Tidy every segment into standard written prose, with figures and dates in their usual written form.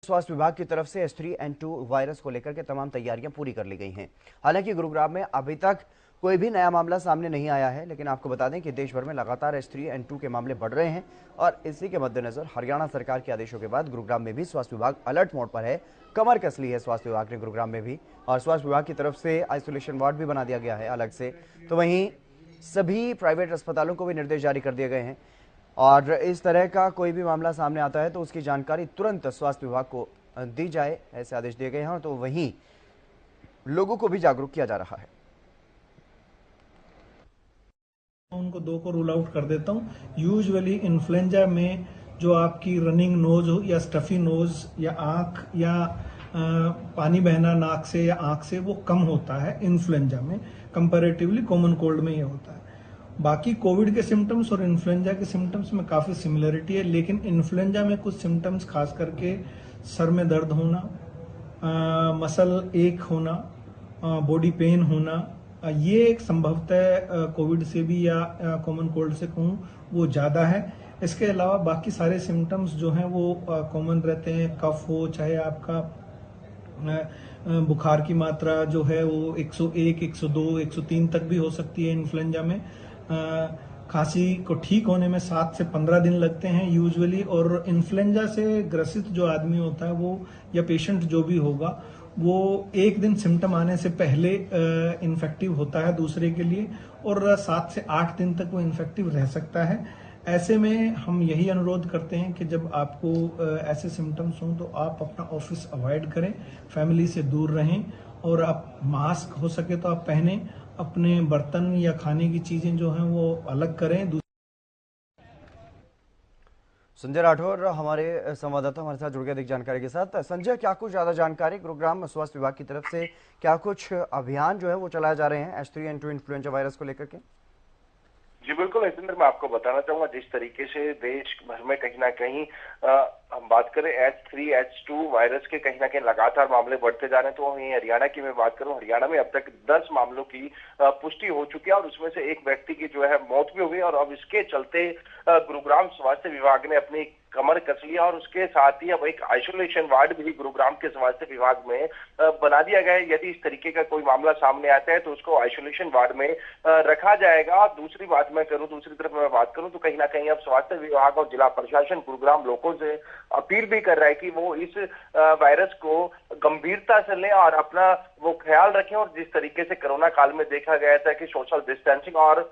स्वास्थ्य विभाग की तरफ से H3N2 वायरस को लेकर के तमाम तैयारियां पूरी कर ली गई हैं। हालांकि गुरुग्राम में अभी तक कोई भी नया मामला सामने नहीं आया है, लेकिन आपको बता दें कि देश भर में लगातार H3N2 के मामले बढ़ रहे हैं और इसी के मद्देनजर हरियाणा सरकार के आदेशों के बाद गुरुग्राम में भी स्वास्थ्य विभाग अलर्ट मोड पर है। कमर कस ली है स्वास्थ्य विभाग ने गुरुग्राम में भी, और स्वास्थ्य विभाग की तरफ से आइसोलेशन वार्ड भी बना दिया गया है अलग से। तो वहीं सभी प्राइवेट अस्पतालों को भी निर्देश जारी कर दिए गए हैं और इस तरह का कोई भी मामला सामने आता है तो उसकी जानकारी तुरंत स्वास्थ्य विभाग को दी जाए, ऐसे आदेश दिए गए हैं। तो वहीं लोगों को भी जागरूक किया जा रहा है। उनको 2 को रूल आउट कर देता हूँ। यूजुअली इन्फ्लुएंजा में जो आपकी रनिंग नोज हो या स्टफी नोज या आंख या पानी बहना नाक से या आंख से, वो कम होता है इन्फ्लुएंजा में कंपैरेटिवली कॉमन कोल्ड में ये होता है। बाकी कोविड के सिम्टम्स और इन्फ्लुएंजा के सिम्टम्स में काफ़ी सिमिलरिटी है, लेकिन इन्फ्लुएंजा में कुछ सिम्टम्स खास करके सर में दर्द होना, मसल एक होना, बॉडी पेन होना, ये एक संभवतः कोविड से भी या कॉमन कोल्ड से कहूँ वो ज़्यादा है। इसके अलावा बाकी सारे सिम्टम्स जो हैं वो कॉमन रहते हैं। कफ हो, चाहे आपका बुखार की मात्रा जो है वो 101, 102, 103 तक भी हो सकती है इन्फ्लुएंजा में। खांसी को ठीक होने में 7 से 15 दिन लगते हैं यूजुअली। और इन्फ्लुएंजा से ग्रसित जो आदमी होता है वो या पेशेंट जो भी होगा वो एक दिन सिम्टम आने से पहले इन्फेक्टिव होता है दूसरे के लिए, और 7 से 8 दिन तक वो इन्फेक्टिव रह सकता है। ऐसे में हम यही अनुरोध करते हैं कि जब आपको ऐसे सिम्टम्स हों तो आप अपना ऑफिस अवॉइड करें, फैमिली से दूर रहें, और आप मास्क हो सके तो आप पहनें, अपने बर्तन या खाने की चीजें जो हैं वो अलग करें। संजय राठौर हमारे संवाददाता हमारे साथ जुड़ गए अधिक जानकारी के साथ। संजय, क्या कुछ ज्यादा जानकारी गुरुग्राम स्वास्थ्य विभाग की तरफ से, क्या कुछ अभियान जो है वो चलाए जा रहे हैं H3N2 इन्फ्लुएंजा वायरस को लेकर के? जी बिल्कुल हरिंदर, मैं आपको बताना चाहूंगा जिस तरीके से देश भर में कहीं ना कहीं हम बात करें H3H2 वायरस के कहीं ना कहीं लगातार मामले बढ़ते जा रहे हैं, तो वहीं हरियाणा की मैं बात करूं, हरियाणा में अब तक 10 मामलों की पुष्टि हो चुकी है और उसमें से एक व्यक्ति की जो है मौत भी हुई। और अब इसके चलते गुरुग्राम स्वास्थ्य विभाग ने अपनी कमर कस लिया और उसके साथ ही अब एक आइसोलेशन वार्ड भी गुरुग्राम के स्वास्थ्य विभाग में बना दिया गया है। यदि इस तरीके का कोई मामला सामने आता है तो उसको आइसोलेशन वार्ड में रखा जाएगा। दूसरी बात मैं करूं, दूसरी तरफ मैं बात करूं तो कहीं ना कहीं अब स्वास्थ्य विभाग और जिला प्रशासन गुरुग्राम लोगों से अपील भी कर रहा है कि वो इस वायरस को गंभीरता से लें और अपना वो ख्याल रखें। और जिस तरीके से कोरोना काल में देखा गया था कि सोशल डिस्टेंसिंग और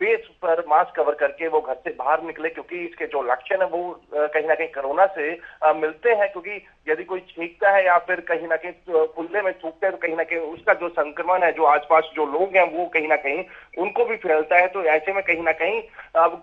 फेस पर मास्क कवर करके वो घर से बाहर निकले, क्योंकि इसके जो लक्षण है वो कहीं ना कहीं कोरोना से मिलते हैं। क्योंकि यदि कोई छींकता है या फिर कहीं ना कहीं खुले में थूकता है तो कहीं ना कहीं उसका जो संक्रमण है, जो आसपास जो लोग हैं वो कहीं ना कहीं उनको भी फैलता है। तो ऐसे में कहीं ना कहीं अब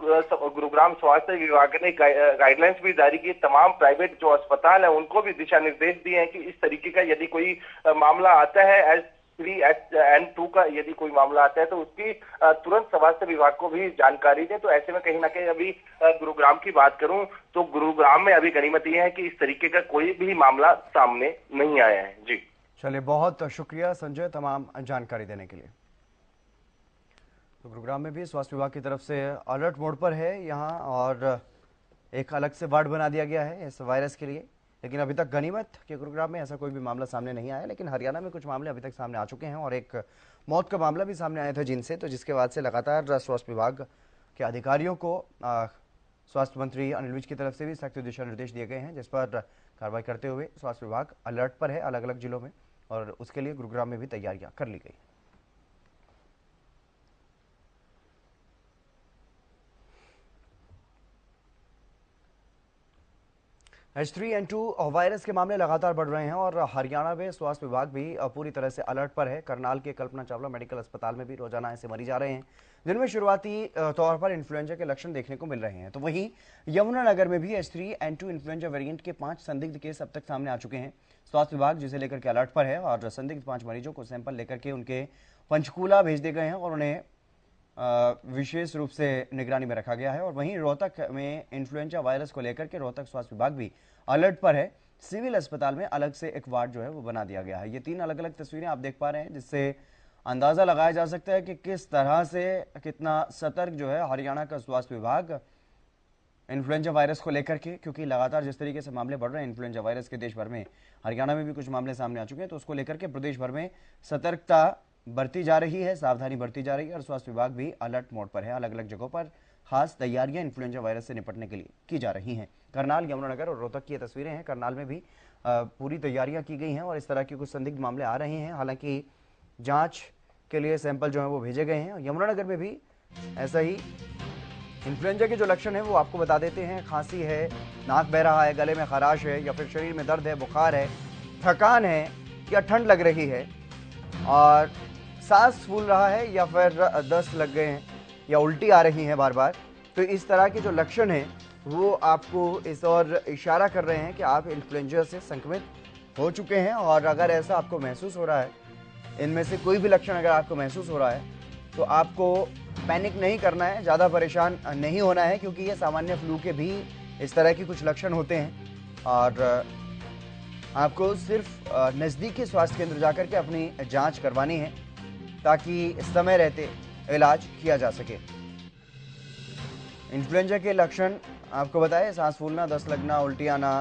गुरुग्राम स्वास्थ्य विभाग ने गाइडलाइंस भी जारी की, तमाम प्राइवेट जो अस्पताल है उनको भी दिशा निर्देश दिए हैं कि इस तरीके का यदि कोई मामला आता है H3N2 का, यदि कोई मामला आता है तो उसकी तुरंत स्वास्थ्य विभाग को भी जानकारी दें। तो ऐसे में कहीं ना कहीं अभी गुरुग्राम की बात करूं तो गुरुग्राम में अभी गनीमत यह है कि इस तरीके का कोई भी मामला सामने नहीं आया है। जी चलिए, बहुत शुक्रिया संजय तमाम जानकारी देने के लिए। तो गुरुग्राम में भी स्वास्थ्य विभाग की तरफ से अलर्ट मोड पर है यहाँ, और एक अलग से वार्ड बना दिया गया है इस वायरस के लिए। लेकिन अभी तक गनीमत कि गुरुग्राम में ऐसा कोई भी मामला सामने नहीं आया, लेकिन हरियाणा में कुछ मामले अभी तक सामने आ चुके हैं और एक मौत का मामला भी सामने आया था जिनसे, तो जिसके बाद से लगातार स्वास्थ्य विभाग के अधिकारियों को स्वास्थ्य मंत्री अनिल विज की तरफ से भी सख्त दिशा निर्देश दिए गए हैं, जिस पर कार्रवाई करते हुए स्वास्थ्य विभाग अलर्ट पर है अलग अलग जिलों में, और उसके लिए गुरुग्राम में भी तैयारियां कर ली गई। H3N2 वायरस के मामले लगातार बढ़ रहे हैं और हरियाणा में स्वास्थ्य विभाग भी पूरी तरह से अलर्ट पर है। करनाल के कल्पना चावला मेडिकल अस्पताल में भी रोजाना ऐसे मरीज आ रहे हैं जिनमें शुरुआती तौर पर इन्फ्लुएंजा के लक्षण देखने को मिल रहे हैं। तो वहीं यमुनानगर में भी H3N2 इन्फ्लुएंजा वेरिएंट के 5 संदिग्ध केस अब तक सामने आ चुके हैं। स्वास्थ्य विभाग जिसे लेकर के अलर्ट पर है और संदिग्ध 5 मरीजों को सैंपल लेकर के उनके पंचकूला भेज दिए गए हैं और उन्हें विशेष रूप से निगरानी में रखा गया है। और वहीं रोहतक में इन्फ्लुएंजा वायरस को लेकर के रोहतक स्वास्थ्य विभाग भी अलर्ट पर है। सिविल अस्पताल में अलग से एक वार्ड जो है वो बना दिया गया है। ये 3 अलग अलग तस्वीरें आप देख पा रहे हैं, जिससे अंदाजा लगाया जा सकता है कि किस तरह से कितना सतर्क जो है हरियाणा का स्वास्थ्य विभाग इन्फ्लुएंजा वायरस को लेकर के, क्योंकि लगातार जिस तरीके से मामले बढ़ रहे हैं इन्फ्लुएंजा वायरस के देश भर में, हरियाणा में भी कुछ मामले सामने आ चुके हैं, तो उसको लेकर के प्रदेश भर में सतर्कता बरती जा रही है, सावधानी बरती जा रही है और स्वास्थ्य विभाग भी अलर्ट मोड पर है। अलग अलग जगहों पर खास तैयारियां इन्फ्लुएंजा वायरस से निपटने के लिए की जा रही हैं। करनाल, यमुनानगर और रोहतक की ये तस्वीरें हैं। करनाल में भी पूरी तैयारियां की गई हैं और इस तरह के कुछ संदिग्ध मामले आ रहे हैं। हालांकि जांच के लिए सैंपल जो है वो भेजे गए हैं। यमुनानगर में भी ऐसा ही इन्फ्लुएंजा के जो लक्षण है वो आपको बता देते हैं। खांसी है, नाक बह रहा है, गले में खराश है या फिर शरीर में दर्द है, बुखार है, थकान है या ठंड लग रही है और सांस फूल रहा है या फिर दस्त लग गए हैं या उल्टी आ रही है बार बार, तो इस तरह के जो लक्षण हैं वो आपको इस ओर इशारा कर रहे हैं कि आप इन्फ्लुएंजा से संक्रमित हो चुके हैं। और अगर ऐसा आपको महसूस हो रहा है, इनमें से कोई भी लक्षण अगर आपको महसूस हो रहा है, तो आपको पैनिक नहीं करना है, ज़्यादा परेशान नहीं होना है, क्योंकि ये सामान्य फ्लू के भी इस तरह के कुछ लक्षण होते हैं। और आपको सिर्फ नज़दीकी स्वास्थ्य केंद्र जाकर के अपनी जांच करवानी है ताकि समय रहते इलाज किया जा सके। इन्फ्लुएंजा के लक्षण आपको बताए, सांस फूलना, दस्त लगना, उल्टी आना,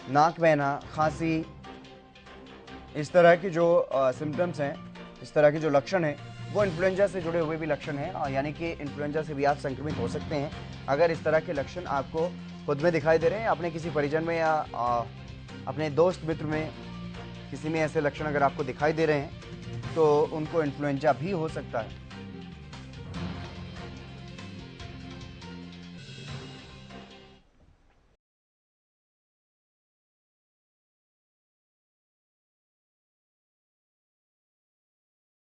नाक बहना, खांसी, इस तरह की जो सिम्टम्स हैं, इस तरह के जो लक्षण हैं वो इन्फ्लुएंजा से जुड़े हुए भी लक्षण हैं, यानी कि इन्फ्लुएंजा से भी आप संक्रमित हो सकते हैं। अगर इस तरह के लक्षण आपको खुद में दिखाई दे रहे हैं, अपने किसी परिजन में या अपने दोस्त मित्र में किसी में ऐसे लक्षण अगर आपको दिखाई दे रहे हैं, तो उनको इन्फ्लुएंजा भी हो सकता है।